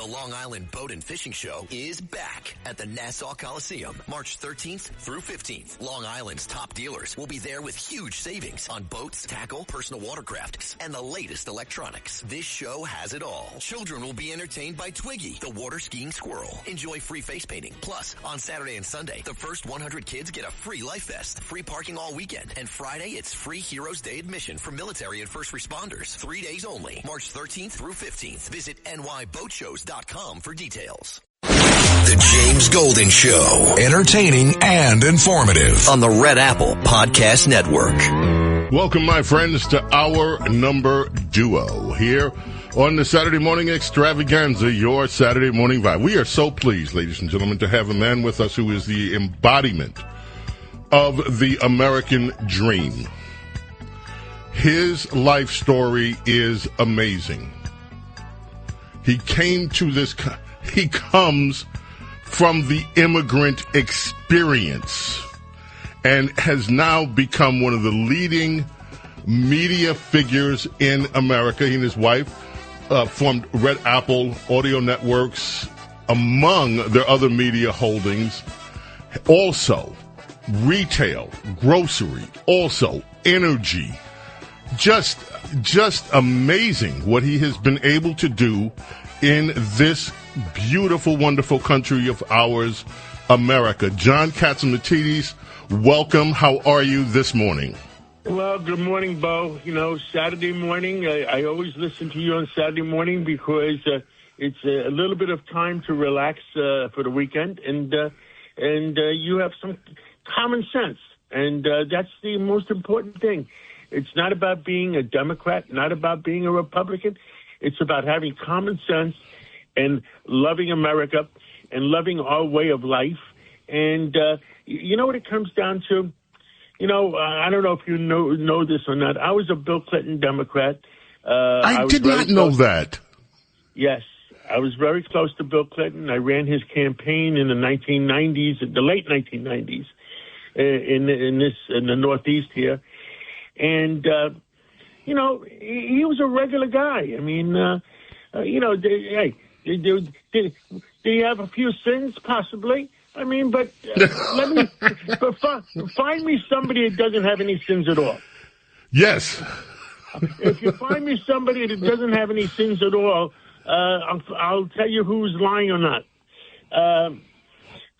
Long Island Boat and Fishing Show is back at the Nassau Coliseum, March 13th through 15th. Long Island's top dealers will be there with huge savings on boats, tackle, personal watercrafts, and the latest electronics. This show has it all. Children will be entertained by Twiggy, the water skiing squirrel. Enjoy free face painting. Plus, on Saturday and Sunday, the first 100 kids get a free life vest, free parking all weekend, and Friday it's free Heroes Day admission for military and first responders. 3 days only, March 13th through 15th. Visit nyboatshows.com for details. The James Golden Show. Entertaining and informative. On the Red Apple Podcast Network. Welcome, my friends, to our number duo here on the Saturday Morning Extravaganza, your Saturday morning vibe. We are so pleased, ladies and gentlemen, to have a man with us who is the embodiment of the American dream. His life story is amazing. He comes from the immigrant experience and has now become one of the leading media figures in America. He and his wife formed Red Apple Audio Networks, among their other media holdings. Also, retail, grocery, also energy. Just amazing what he has been able to do in this beautiful, wonderful country of ours, America. John Catsimatidis, welcome. How are you this morning? Well, good morning, Bo. You know, Saturday morning, I always listen to you on Saturday morning because it's a little bit of time to relax for the weekend, and you have some common sense, and that's the most important thing. It's not about being a Democrat, not about being a Republican. It's about having common sense and loving America and loving our way of life. And you know what it comes down to? You know, I don't know if you know this or not. I was a Bill Clinton Democrat. I did not know that. Yes. I was very close to Bill Clinton. I ran his campaign in the 1990s, the late 1990s, in the Northeast here. And, you know, he was a regular guy. I mean, you know, did he have a few sins? Possibly. I mean, but find me somebody that doesn't have any sins at all. Yes. If you find me somebody that doesn't have any sins at all, I'll tell you who's lying or not.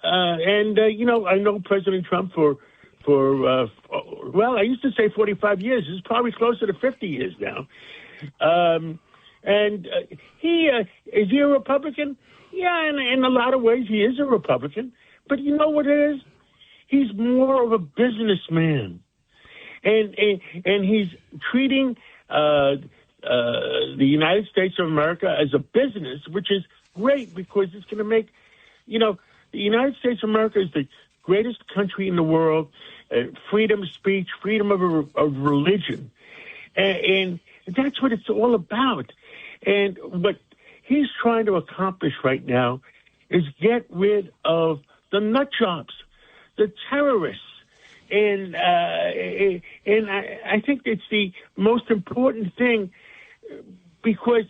You know, I know President Trump for well, I used to say 45 years. It's probably closer to 50 years now. He is he a Republican? Yeah, in a lot of ways he is a Republican. But you know what it is? He's more of a businessman, and he's treating the United States of America as a business, which is great because it's going to make, you know, the United States of America is the greatest country in the world. Freedom of speech, freedom of religion. And that's what it's all about. And what he's trying to accomplish right now is get rid of the nut jobs, the terrorists. And I think it's the most important thing because,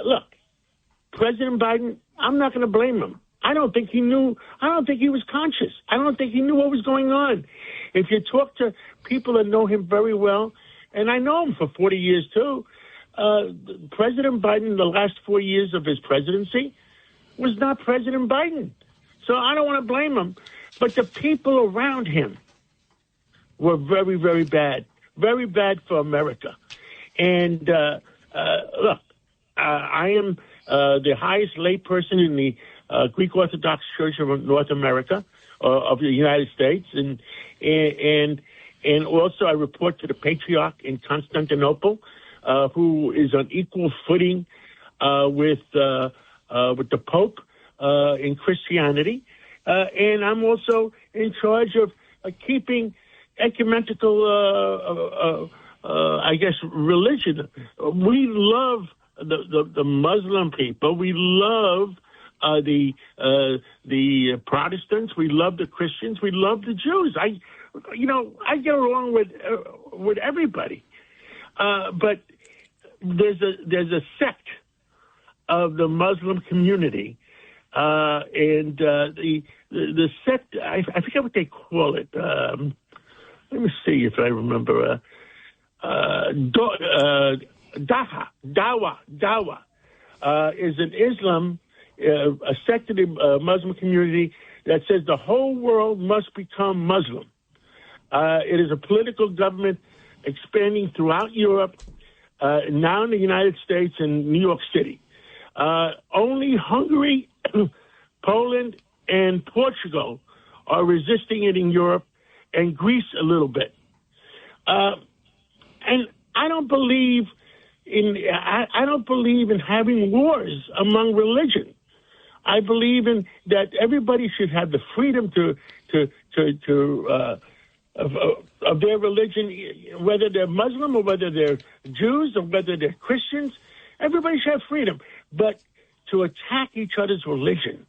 look, President Biden, I'm not going to blame him. I don't think he knew. I don't think he was conscious. I don't think he knew what was going on. If you talk to people that know him very well, and I know him for 40 years too, President Biden, the last 4 years of his presidency, was not President Biden. So I don't want to blame him. But the people around him were very, very bad for America. And look, I am the highest layperson in the Greek Orthodox Church of North America, of the United States, and also I report to the Patriarch in Constantinople, who is on equal footing with the Pope in Christianity, and I'm also in charge of keeping ecumenical, I guess, religion. We love the Muslim people. We love the Protestants. We love the Christians. We love the Jews. I get along with everybody. But there's a sect of the Muslim community, and the sect, I forget what they call it. Let me see if I remember. Dawa is an Islam, a sect of the Muslim community that says the whole world must become Muslim. It is a political government expanding throughout Europe, now in the United States and New York City. Only Hungary, Poland, and Portugal are resisting it in Europe, and Greece a little bit. And I don't believe in having wars among religion. I believe in that everybody should have the freedom of their religion, whether they're Muslim or whether they're Jews or whether they're Christians. Everybody should have freedom. But to attack each other's religion,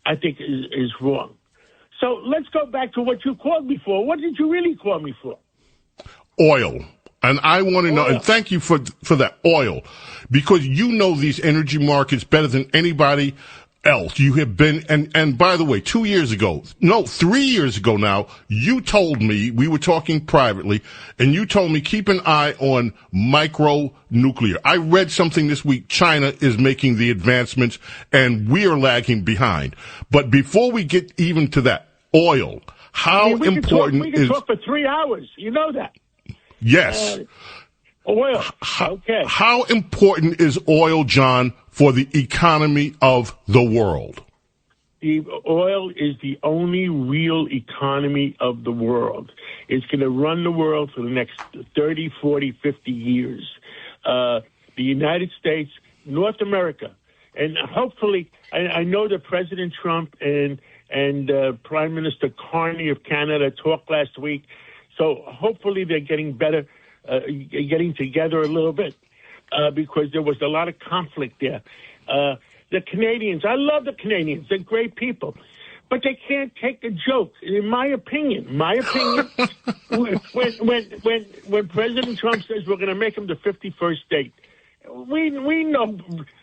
I think is wrong. So let's go back to what you called me for. What did you really call me for? Oil. And I want to know, and thank you for that, oil, because you know these energy markets better than anybody else. You have been, and by the way, 3 years ago now, you told me, we were talking privately, and you told me keep an eye on micro nuclear. I read something this week, China is making the advancements, and we are lagging behind. But before we get even to that, oil, how important is... We can talk for 3 hours, you know that. Yes. Oil. Okay. How important is oil, John, for the economy of the world? The oil is the only real economy of the world. It's going to run the world for the next 30, 40, 50 years. The United States, North America, and hopefully, I know that President Trump and Prime Minister Carney of Canada talked last week. So hopefully they're getting better, getting together a little bit, because there was a lot of conflict there. The Canadians, I love the Canadians. They're great people. But they can't take a joke, in my opinion. When President Trump says we're going to make him the 51st state, we know,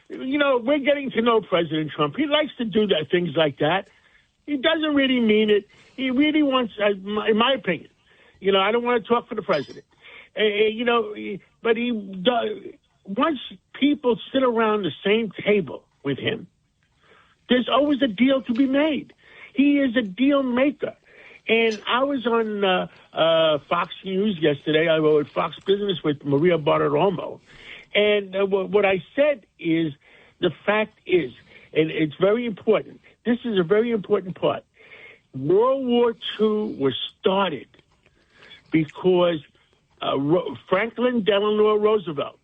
we're getting to know President Trump. He likes to do things like that. He doesn't really mean it. He really wants, in my opinion, I don't want to talk for the president, but he does. Once people sit around the same table with him, there's always a deal to be made. He is a deal maker. And I was on Fox News yesterday. I was at Fox Business with Maria Bartiromo. And what I said is, the fact is, and it's very important, this is a very important part, World War II was started because Franklin Delano Roosevelt,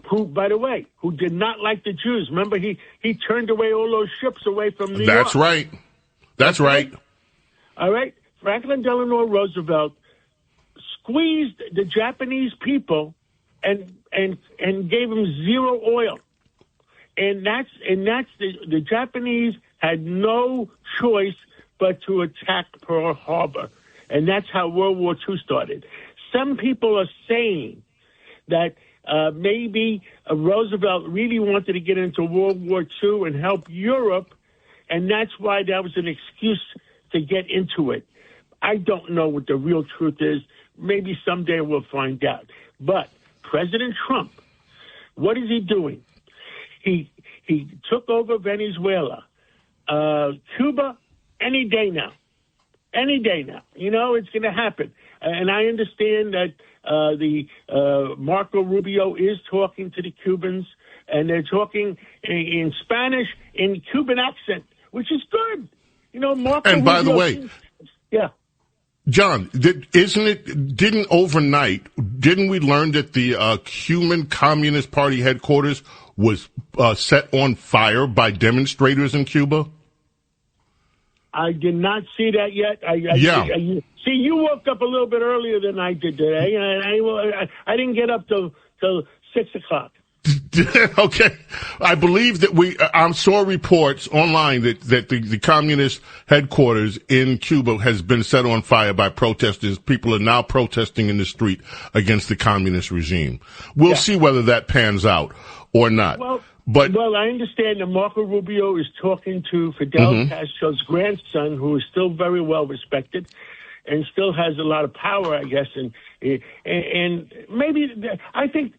who, by the way, who did not like the Jews. Remember, he turned away all those ships away from New York. That's right. That's right. All right. Franklin Delano Roosevelt squeezed the Japanese people and gave them zero oil. And that's the Japanese had no choice but to attack Pearl Harbor. And that's how World War II started. Some people are saying that maybe Roosevelt really wanted to get into World War II and help Europe, and that's why that was an excuse to get into it. I don't know what the real truth is. Maybe someday we'll find out. But President Trump, what is he doing? He took over Venezuela. Cuba, any day now. Any day now. It's going to happen. And I understand that Marco Rubio is talking to the Cubans, and they're talking in Spanish, in Cuban accent, which is good. Marco and by Rubio, the way, yeah. John, didn't we learn that the Cuban Communist Party headquarters was set on fire by demonstrators in Cuba? I did not see that yet. See, you woke up a little bit earlier than I did today, and I didn't get up till 6 o'clock. Okay. I believe that I saw reports online that the communist headquarters in Cuba has been set on fire by protesters. People are now protesting in the street against the communist regime. We'll see whether that pans out or not. Well, I understand that Marco Rubio is talking to Fidel Castro's grandson, who is still very well respected and still has a lot of power, I guess. And maybe I think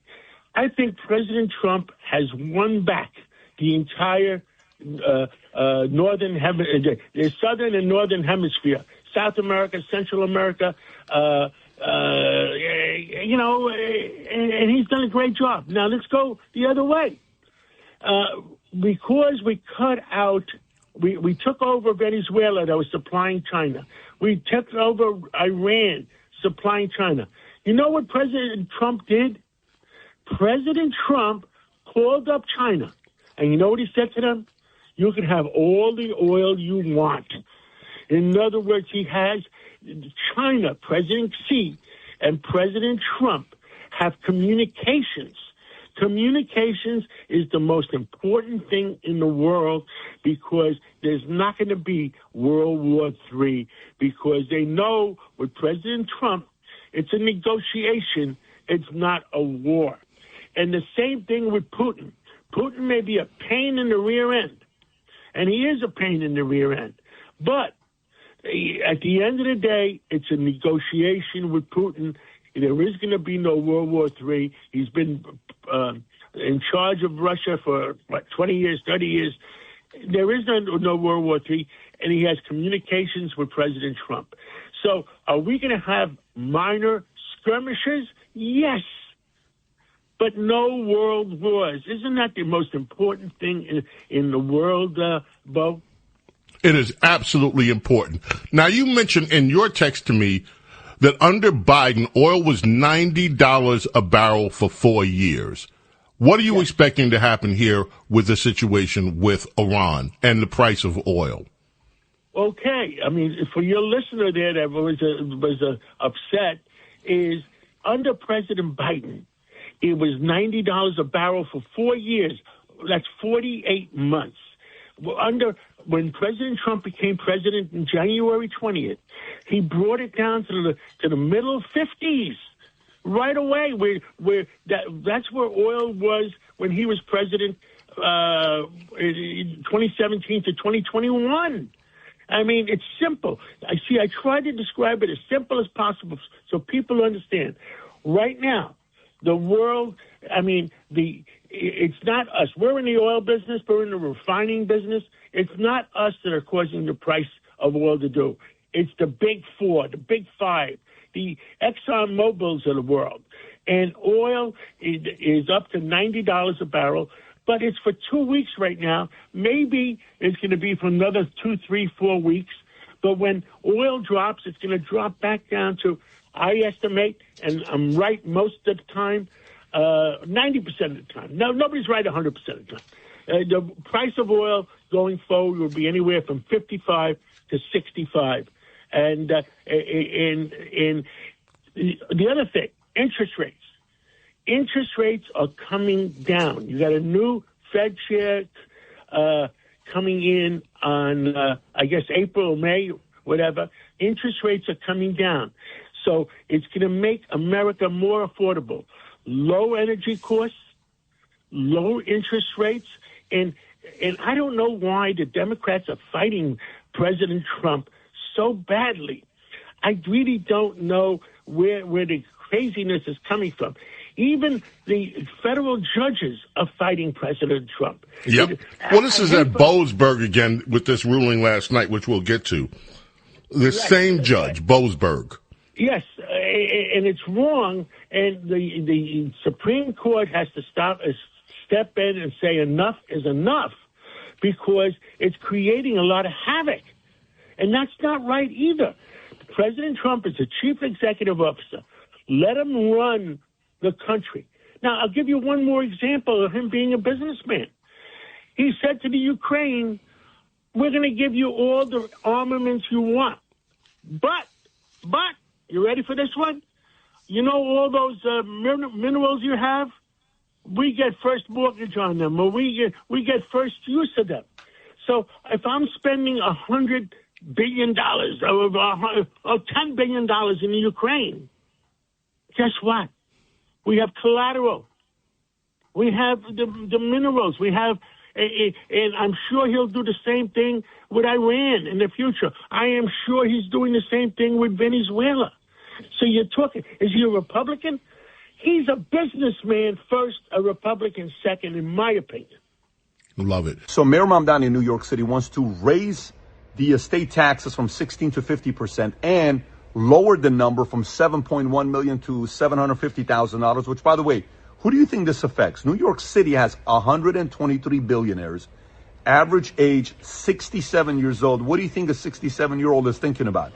President Trump has won back the entire the southern and northern hemisphere, South America, Central America. And he's done a great job. Now let's go the other way. Because we cut out, we took over Venezuela that was supplying China. We took over Iran supplying China. You know what President Trump did? President Trump called up China, and you know what he said to them? You can have all the oil you want. In other words, he has China, President Xi, and President Trump have communications. Communications is the most important thing in the world because there's not going to be World War III because they know with President Trump, it's a negotiation, it's not a war. And the same thing with Putin. Putin may be a pain in the rear end, and he is a pain in the rear end. But at the end of the day, it's a negotiation with Putin. There is going to be no World War III. He's been in charge of Russia for, 20 years, 30 years. There is no World War III, and he has communications with President Trump. So are we going to have minor skirmishes? Yes, but no world wars. Isn't that the most important thing in the world, Bo? It is absolutely important. Now, you mentioned in your text to me that under Biden, oil was $90 a barrel for 4 years. What are you expecting to happen here with the situation with Iran and the price of oil? Okay. I mean, for your listener there that was upset, is under President Biden, it was $90 a barrel for 4 years. That's 48 months. When President Trump became president in January 20th, he brought it down to the middle 50s right away. That's where oil was when he was president, in 2017 to 2021. I mean, it's simple. I try to describe it as simple as possible so people understand. Right now, the world, it's not us. We're in the oil business. We're in the refining business. It's not us that are causing the price of oil to do. It's the big four, the big five, the Exxon Mobils of the world. And oil is up to $90 a barrel, but it's for 2 weeks right now. Maybe it's going to be for another 2, 3, 4 weeks. But when oil drops, it's going to drop back down to, I estimate, and I'm right most of the time, 90% of the time. No, nobody's right 100% of the time. The price of oil going forward will be anywhere from 55 to 65. And the other thing, interest rates. Interest rates are coming down. You got a new Fed chair coming in on, I guess, April or May, whatever. Interest rates are coming down. So it's going to make America more affordable. Low energy costs, low interest rates, and I don't know why the Democrats are fighting President Trump so badly. I really don't know where the craziness is coming from. Even the federal judges are fighting President Trump. Yep. Well, this is at Boasberg again with this ruling last night, which we'll get to. The same judge, Boasberg. Yes, and it's wrong, and the Supreme Court has to step in and say enough is enough because it's creating a lot of havoc, and that's not right either. President Trump is the chief executive officer. Let him run the country. Now, I'll give you one more example of him being a businessman. He said to the Ukraine, we're going to give you all the armaments you want, but, you ready for this one? You know all those minerals you have? We get first mortgage on them, or we get first use of them. So if I'm spending $100 billion or $10 billion in the Ukraine, guess what? We have collateral. We have the minerals. We have, and I'm sure he'll do the same thing with Iran in the future. I am sure he's doing the same thing with Venezuela. So you're talking, is he a Republican? He's a businessman first, a Republican second, in my opinion. Love it. So Mayor Mamdani in New York City wants to raise the estate taxes from 16 to 50% and lower the number from $7.1 million to $750,000, which, by the way, who do you think this affects? New York City has 123 billionaires, average age 67 years old. What do you think a 67-year-old is thinking about?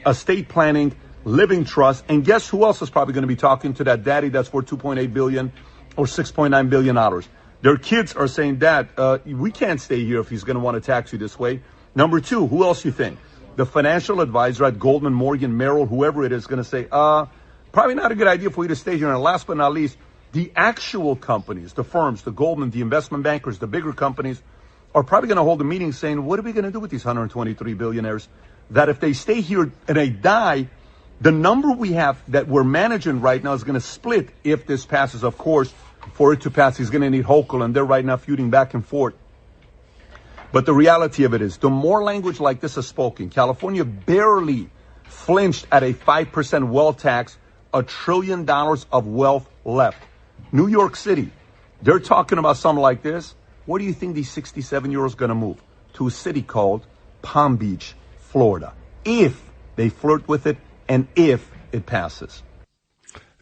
Estate planning, living trust, and guess who else is probably going to be talking to that daddy that's worth $2.8 billion or $6.9 billion? Their kids are saying, Dad, we can't stay here if he's going to want to tax you this way. Number two, who else you think? The financial advisor at Goldman, Morgan, Merrill, whoever it is, going to say, probably not a good idea for you to stay here. And last but not least, the actual companies, the firms, the Goldman, the investment bankers, the bigger companies are probably going to hold a meeting saying, what are we going to do with these 123 billionaires? That if they stay here and they die, the number we have that we're managing right now is going to split if this passes. Of course, for it to pass, he's going to need Hochul, and they're right now feuding back and forth. But the reality of it is, the more language like this is spoken, California barely flinched at a 5% wealth tax, $1 trillion of wealth left. New York City, they're talking about something like this. Where do you think these 67-year-olds going to move? To a city called Palm Beach, Florida, if they flirt with it and if it passes.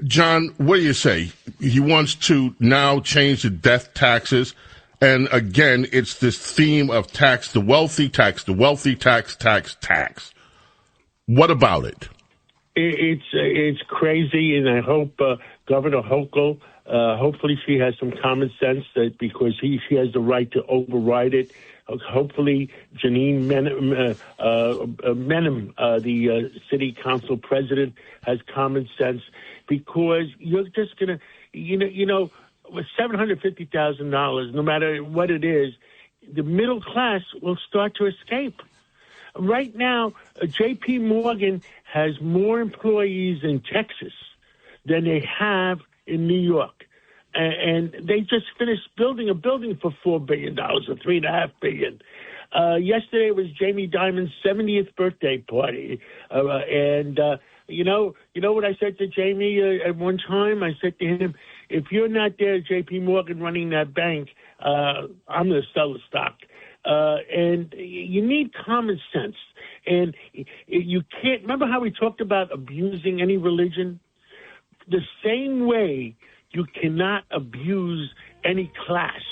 John, what do you say? He wants to now change the death taxes. And again, it's this theme of tax the wealthy, tax. What about it? It's crazy, and I hope Governor Hochul, hopefully she has some common sense because she has the right to override it. Hopefully Janine Menem, the city council president, has common sense, because you're just going to, with $750,000, no matter what it is, the middle class will start to escape. Right now, J.P. Morgan has more employees in Texas than they have in New York. And they just finished building a building for $4 billion or $3.5 billion. Yesterday was Jamie Dimon's 70th birthday party. You know what I said to Jamie at one time? I said to him, if you're not there, J.P. Morgan, running that bank, I'm going to sell the stock. And you need common sense. And you can't, remember how we talked about abusing any religion? The same way you cannot abuse any class.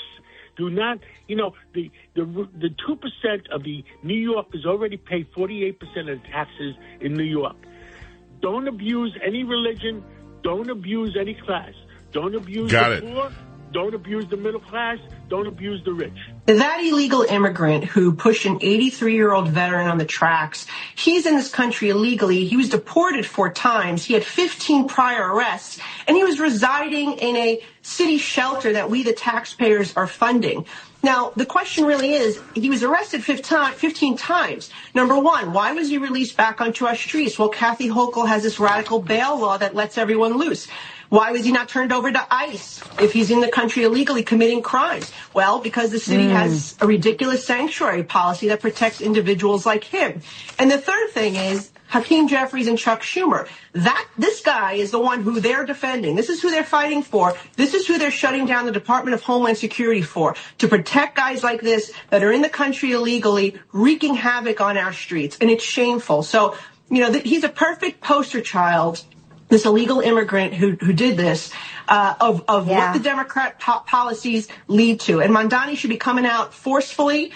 Do not, the 2% of the New Yorkers already pay 48% of taxes in New York. Don't abuse any religion. Don't abuse any class. Don't abuse the poor. Don't abuse the middle class. Don't abuse the rich. That illegal immigrant who pushed an 83-year-old veteran on the tracks, he's in this country illegally. He was deported 4 times. He had 15 prior arrests, and he was residing in a city shelter that we, the taxpayers, are funding. Now, the question really is, he was arrested 15 times. Number one, why was he released back onto our streets? Well, Kathy Hochul has this radical bail law that lets everyone loose. Why was he not turned over to ICE if he's in the country illegally committing crimes? Well, because the city has a ridiculous sanctuary policy that protects individuals like him. And the third thing is Hakeem Jeffries and Chuck Schumer. This guy is the one who they're defending. This is who they're fighting for. This is who they're shutting down the Department of Homeland Security for, to protect guys like this that are in the country illegally, wreaking havoc on our streets. And it's shameful. So, he's a perfect poster child, this illegal immigrant who did this, of what the Democrat policies lead to. And Mamdani should be coming out forcefully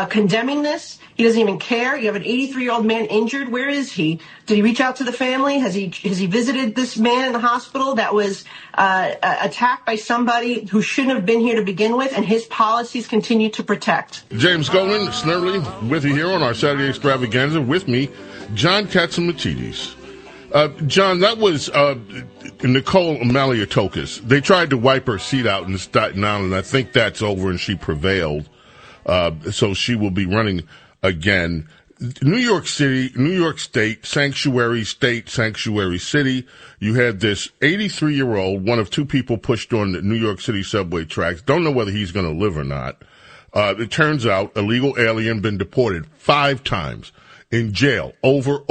condemning this. He doesn't even care. You have an 83-year-old man injured. Where is he? Did he reach out to the family? Has he visited this man in the hospital that was attacked by somebody who shouldn't have been here to begin with? And his policies continue to protect. James Goldman, Snerdley, with you here on our Saturday Extravaganza. With me, John Catsimatidis. John, that was Nicole Maliotokis. They tried to wipe her seat out in Staten Island. I think that's over, and she prevailed. So she will be running again. New York City, New York State, sanctuary city. You had this 83-year-old, one of two people pushed on the New York City subway tracks. Don't know whether he's going to live or not. It turns out illegal alien been deported 5 times, in jail over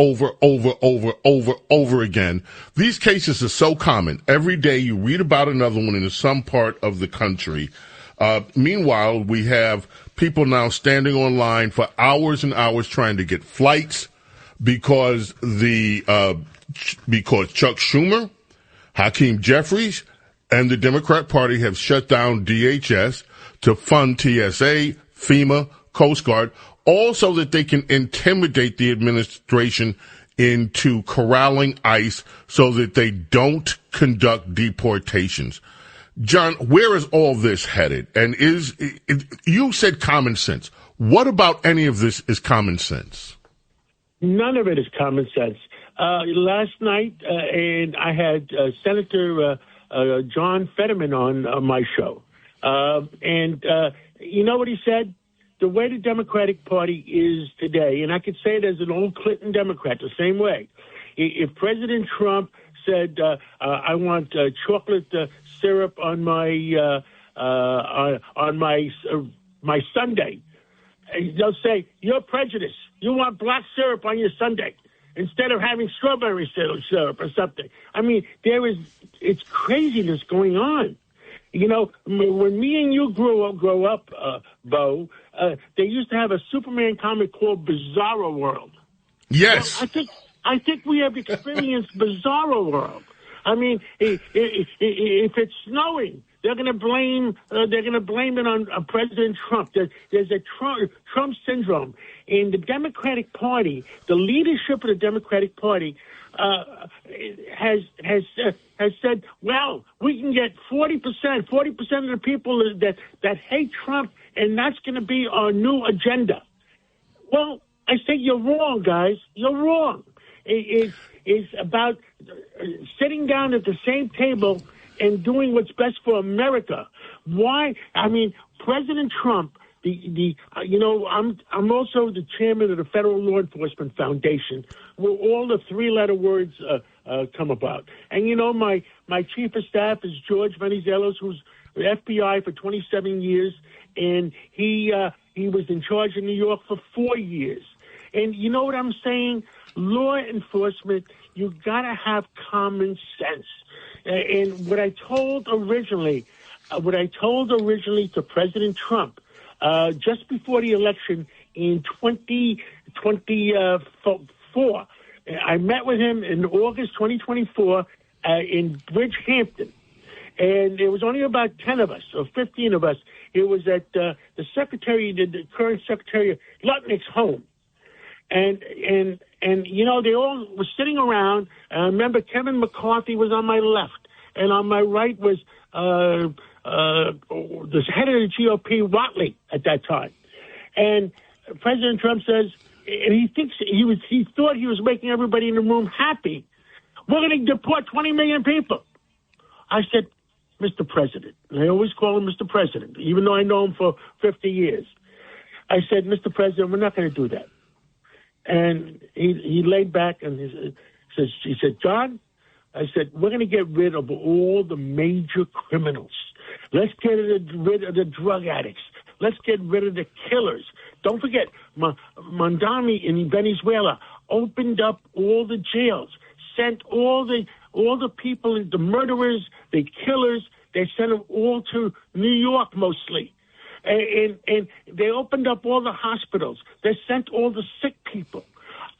again. These cases are so common. Every day you read about another one in some part of the country. Meanwhile, we have people now standing online for hours and hours trying to get flights because because Chuck Schumer, Hakeem Jeffries, and the Democrat Party have shut down DHS to fund TSA, FEMA, Coast Guard, all so that they can intimidate the administration into corralling ICE so that they don't conduct deportations. John, where is all this headed? And you said common sense. What about any of this is common sense? None of it is common sense. Last night, and I had Senator John Fetterman on my show. And you know what he said? The way the Democratic Party is today, and I could say it as an old Clinton Democrat the same way. If President Trump said, I want chocolate syrup on my my sundae, they'll say, you're prejudiced. You want black syrup on your sundae instead of having strawberry syrup or something. I mean, it's craziness going on. You know, when me and you grow up, Bo, they used to have a Superman comic called Bizarro World. Yes. Well, I think we have experienced Bizarro World. I mean, if it's snowing, they're going to blame it on President Trump. There's a Trump syndrome in the Democratic Party. The leadership of the Democratic Party has said, well, we can get 40% of the people that hate Trump, and that's going to be our new agenda. Well, I say you're wrong, guys. You're wrong. It's about sitting down at the same table and doing what's best for America. Why? I mean, President Trump. I'm also the chairman of the Federal Law Enforcement Foundation, where all the 3-letter words come about. And my chief of staff is George Venizelos, who's the FBI for 27 years, and he was in charge of New York for 4 years. And you know what I'm saying? Law enforcement, you gotta have common sense. And what I told originally to President Trump, just before the election in 2024, I met with him in August 2024 in Bridgehampton. And there was only about 10 of us, or 15 of us. It was at the current Secretary Lutnick's home. And they all were sitting around. And I remember Kevin McCarthy was on my left, and on my right was the head of the GOP, Watley, at that time. And President Trump says, and he thought he was making everybody in the room happy. We're going to deport 20 million people. I said, Mr. President, and I always call him Mr. President, even though I know him for 50 years. I said, Mr. President, we're not going to do that. And he laid back and he said, John, I said, we're going to get rid of all the major criminals. Let's get rid of the drug addicts. Let's get rid of the killers. Don't forget, Mondami in Venezuela opened up all the jails, sent all the people, the murderers, the killers, they sent them all to New York mostly. And they opened up all the hospitals. They sent all the sick people.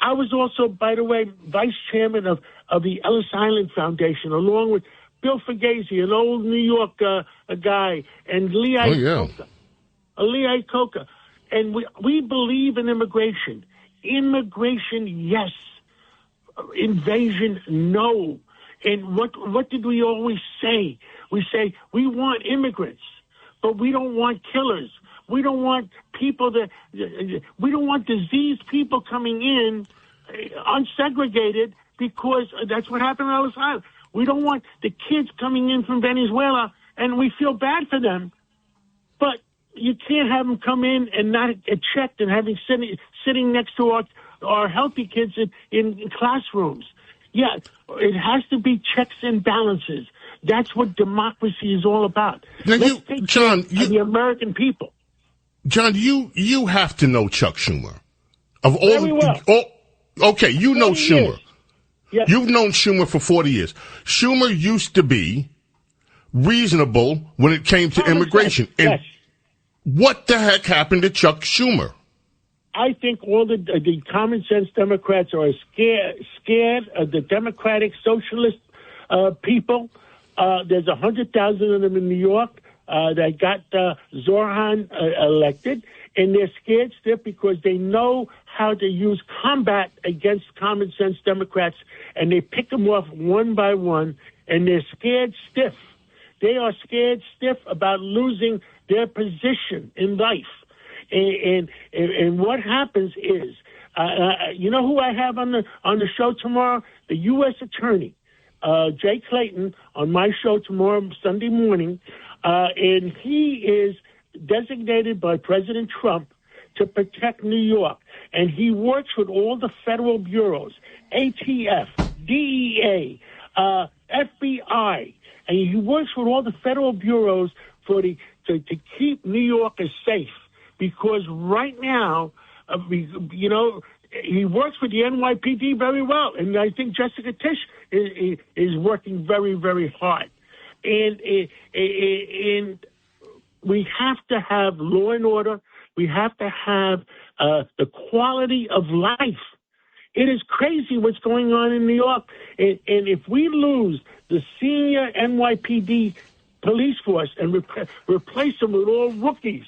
I was also, by the way, vice chairman of the Ellis Island Foundation, along with Bill Fugazi, an old New York guy, and Lee Iacocca. And we believe in immigration. Immigration, yes. Invasion, no. And what did we always say? We say we want immigrants, but we don't want killers. We don't want people we don't want diseased people coming in unsegregated, because that's what happened in Ellis Island. We don't want the kids coming in from Venezuela, and we feel bad for them. But you can't have them come in and not get checked and having sitting next to our healthy kids in classrooms. Yeah, it has to be checks and balances. That's what democracy is all about. Now Let's take care of the American people. John, you have to know Chuck Schumer. Of all, Very well. Okay, you know Schumer. Yes. You've known Schumer for 40 years. Schumer used to be reasonable when it came to immigration. And yes. what the heck happened to Chuck Schumer? I think all the common sense Democrats are scared of the Democratic Socialist people. There's 100,000 of them in New York that got Zoran elected, and they're scared stiff because they know how to use combat against common sense Democrats, and they pick them off one by one, and they're scared stiff. They are scared stiff about losing their position in life. And what happens is, you know who I have on the show tomorrow? The U.S. Attorney, Jay Clayton, on my show tomorrow, Sunday morning, and he is designated by President Trump to protect New York. And he works with all the federal bureaus, ATF, DEA, FBI, and he works with all the federal bureaus to keep New Yorkers safe. Because right now, you know, he works with the NYPD very well, and I think Jessica Tisch is working very, very hard. And we have to have law and order. We have to have the quality of life. It is crazy what's going on in New York. And if we lose the senior NYPD police force and replace them with all rookies,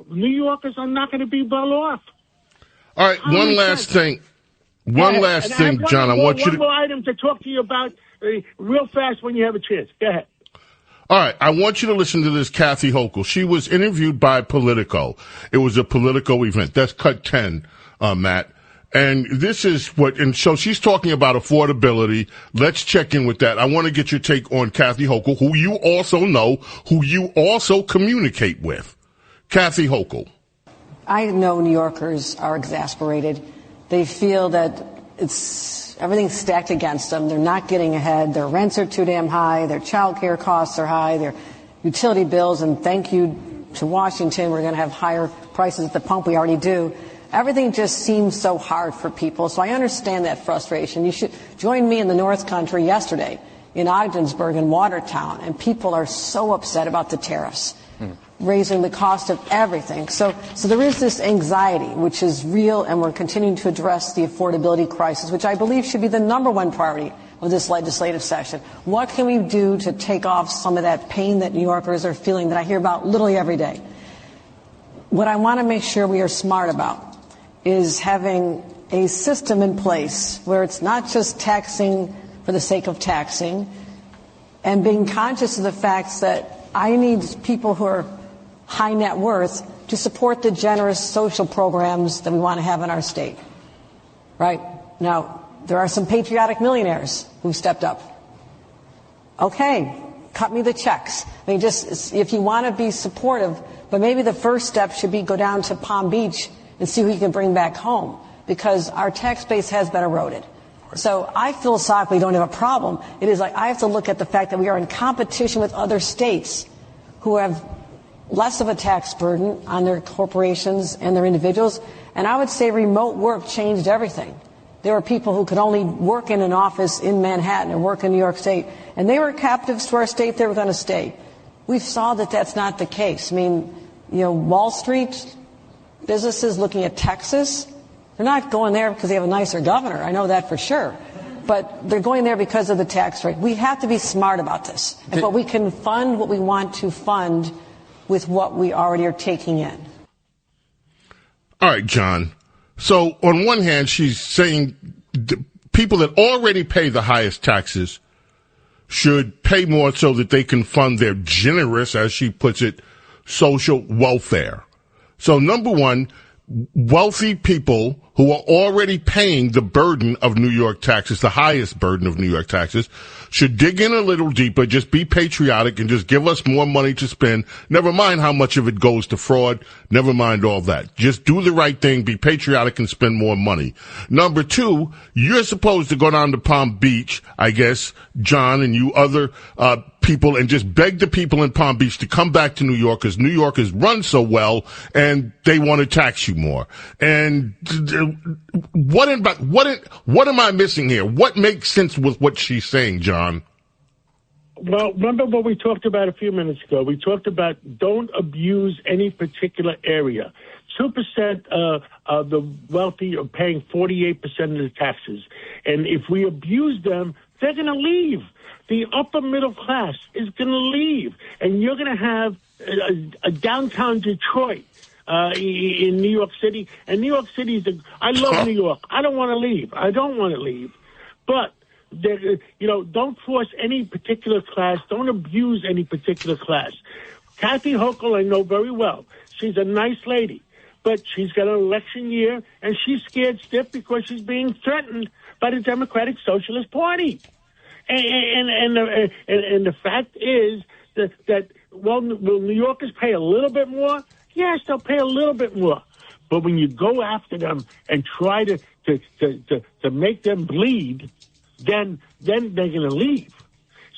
New Yorkers are not going to be well off. All right, one last thing. One last thing, John. I want you to... One more item to talk to you about real fast when you have a chance. Go ahead. All right, I want you to listen to this Kathy Hochul. She was interviewed by Politico. It was a Politico event. That's cut 10, Matt. And this is and so she's talking about affordability. Let's check in with that. I want to get your take on Kathy Hochul, who you also know, who you also communicate with. Kathy Hochul. I know New Yorkers are exasperated. They feel that everything's stacked against them. They're not getting ahead. Their rents are too damn high. Their child care costs are high. Their utility bills, and thank you to Washington, we're going to have higher prices at the pump. We already do. Everything just seems so hard for people. So I understand that frustration. You should join me in the North Country yesterday in Ogdensburg and Watertown, and people are so upset about the tariffs. Raising the cost of everything. So there is this anxiety, which is real, and we're continuing to address the affordability crisis, which I believe should be the number one priority of this legislative session. What can we do to take off some of that pain that New Yorkers are feeling that I hear about literally every day? What I want to make sure we are smart about is having a system in place where it's not just taxing for the sake of taxing, and being conscious of the facts that I need people who are high net worth to support the generous social programs that we want to have in our state. Right? Now, there are some patriotic millionaires who stepped up. Okay, cut me the checks. I mean, just if you want to be supportive, but maybe the first step should be go down to Palm Beach and see who you can bring back home, because our tax base has been eroded. So I philosophically don't have a problem. It is like I have to look at the fact that we are in competition with other states who have less of a tax burden on their corporations and their individuals. And I would say remote work changed everything. There were people who could only work in an office in Manhattan or work in New York State, and they were captives to our state. They were going to stay. We saw that that's not the case. I mean, you know, Wall Street businesses looking at Texas, they're not going there because they have a nicer governor. I know that for sure. But they're going there because of the tax rate. We have to be smart about this. But we can fund what we want to fund with what we already are taking in. All right, John. So on one hand, she's saying people that already pay the highest taxes should pay more so that they can fund their generous, as she puts it, social welfare. So number one, wealthy people who are already paying the burden of New York taxes, the highest burden of New York taxes, should dig in a little deeper, just be patriotic and just give us more money to spend. Never mind how much of it goes to fraud. Never mind all that. Just do the right thing, be patriotic and spend more money. Number two, you're supposed to go down to Palm Beach, I guess, John and you other people, and just beg the people in Palm Beach to come back to New York because New York is run so well and they want to tax you more. And what am I missing here? What makes sense with what she's saying, John? Well, remember what we talked about a few minutes ago? We talked about don't abuse any particular area. 2% of the wealthy are paying 48% of the taxes. And if we abuse them, they're going to leave. The upper middle class is going to leave. And you're going to have a downtown Detroit in New York City. And New York City I love New York. I don't want to leave. I don't want to leave. But, don't force any particular class. Don't abuse any particular class. Kathy Hochul, I know very well. She's a nice lady. But she's got an election year, and she's scared stiff because she's being threatened by the Democratic Socialist Party. And the fact is that will New Yorkers pay a little bit more? Yes, they'll pay a little bit more. But when you go after them and try to make them bleed, then they're going to leave.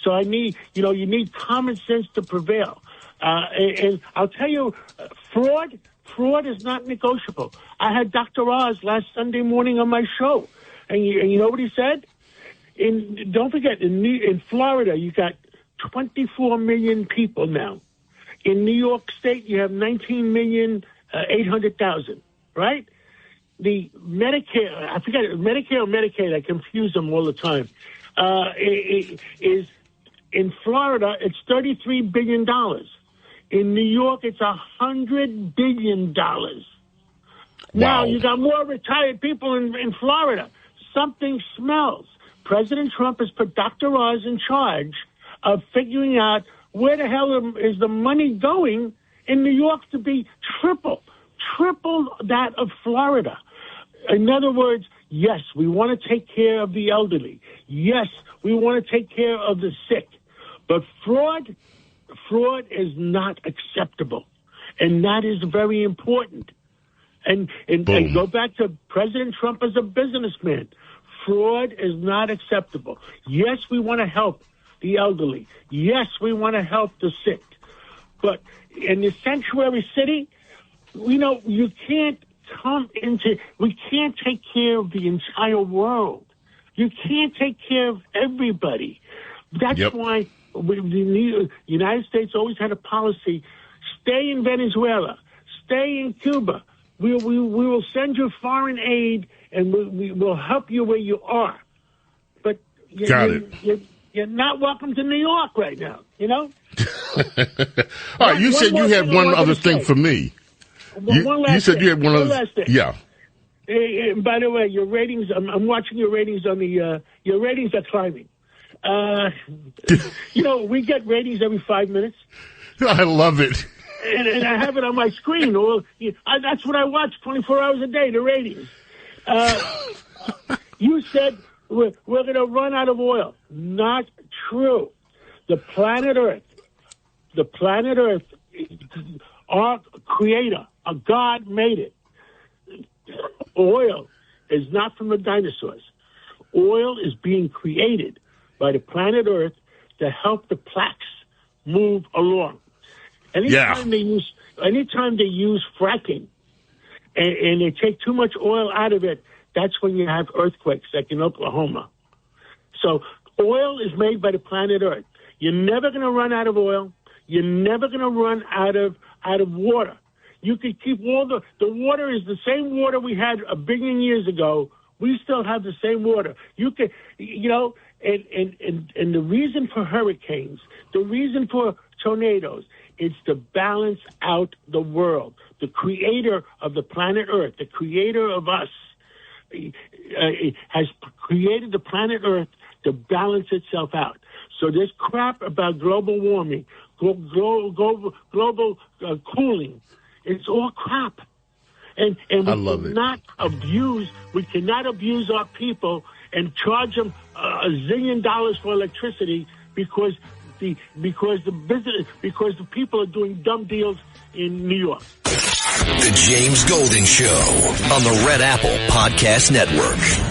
So you need common sense to prevail. And I'll tell you, fraud is not negotiable. I had Dr. Oz last Sunday morning on my show, and you know what he said? Don't forget, in Florida, you got 24 million people now. In New York State, you have 19,800,000, right? The Medicare, I forget, Medicare or Medicaid, I confuse them all the time, is in Florida, it's $33 billion. In New York, it's $100 billion. Now, you got more retired people in Florida. Something smells. President Trump has put Dr. Oz in charge of figuring out where the hell is the money going in New York to be triple that of Florida. In other words, yes, we want to take care of the elderly. Yes, we want to take care of the sick. But fraud is not acceptable. And that is very important. And go back to President Trump as a businessman. Fraud is not acceptable. Yes, we want to help the elderly. Yes, we want to help the sick. But in the sanctuary city, we can't take care of the entire world. You can't take care of everybody. That's why the United States always had a policy, stay in Venezuela, stay in Cuba. We will send you foreign aid, and we will help you where you are. But you're not welcome to New York right now, All right, you said you had one other thing for me. You said you had one other thing. Yeah. By the way, your ratings, I'm watching your ratings on your ratings are climbing. We get ratings every 5 minutes. I love it. And I have it on my screen. That's what I watch 24 hours a day, the ratings. You said we're going to run out of oil. Not true. The planet Earth, our creator, our God made it. Oil is not from the dinosaurs. Oil is being created by the planet Earth to help the plaques move along. Anytime they use fracking and they take too much oil out of it, that's when you have earthquakes like in Oklahoma. So oil is made by the planet Earth. You're never going to run out of oil. You're never going to run out of water. You could keep the water is the same water we had 1 billion years ago. We still have the same water. You could, and the reason for hurricanes, the reason for tornadoes, it's to balance out the world. The creator of the planet Earth, the creator of us, has created the planet Earth to balance itself out. So this crap about global warming, global cooling, it's all crap. And we cannot abuse our people and charge them $1 zillion for electricity because the people are doing dumb deals in New York. The James Golden Show on the Red Apple Podcast Network.